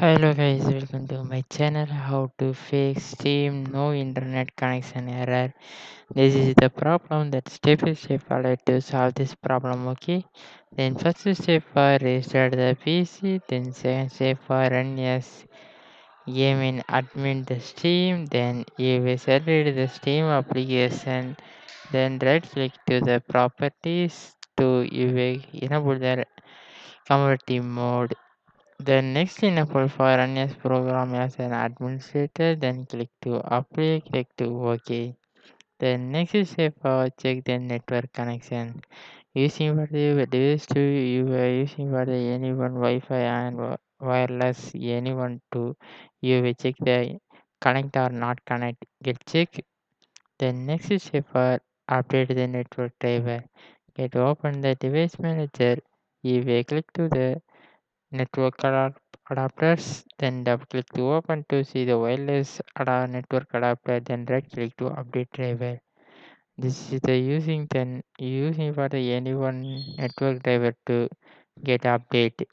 Hello guys, welcome to my channel. How to fix Steam no internet connection error. This is the problem that step by step follow to solve this problem. Okay, then first step for restart the PC, then second step for run as game in admin the Steam, then you will select the Steam application, then right click to the properties to you will enable the community mode. Then next enable for run as program as an administrator, then click to apply, click to OK. Then next step check the network connection. Using for the device to you are using for the anyone Wi-Fi and wireless anyone to you will check the connect or not connect. Get check. Then next step for update the network driver. Get open the device manager. You will click to the network adapters, then double click to open to see the wireless network adapter, then right click to update driver. This is the using for the anyone network driver to get update.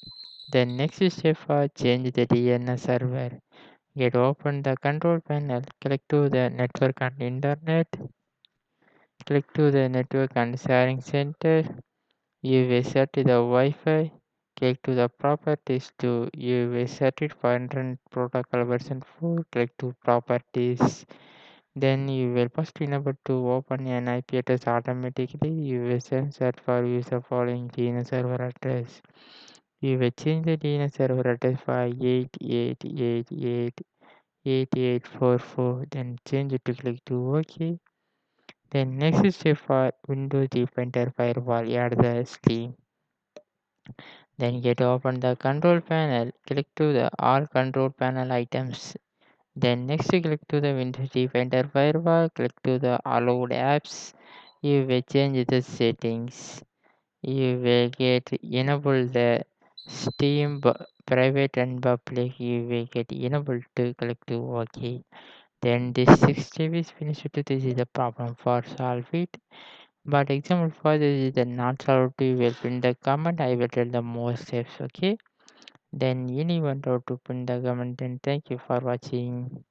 Then next step for change the DNS server. Get open the control panel, click to the network and internet, click to the network and sharing center. You will set the Wi-Fi. Click to the properties to you will set it for internet protocol version 4. Click to properties. Then you will first enable to open an IP address automatically. You will set for user following DNS server address. You will change the DNS server address for 88888844. Then change it to click to OK. Then next step for Windows Defender Firewall, add the Steam. Then get open the control panel, click to the all control panel items. Then next click to the Windows Defender Firewall, click to the allowed apps. You will change the settings. You will get enable the Steam private and public. You will get enabled to click to OK. Then this 6 step is finished. This is the problem for solve it. But example for this is the not solved. You will print the comment. I will tell the more steps. Okay. Then anyone want to pin the comment, then thank you for watching.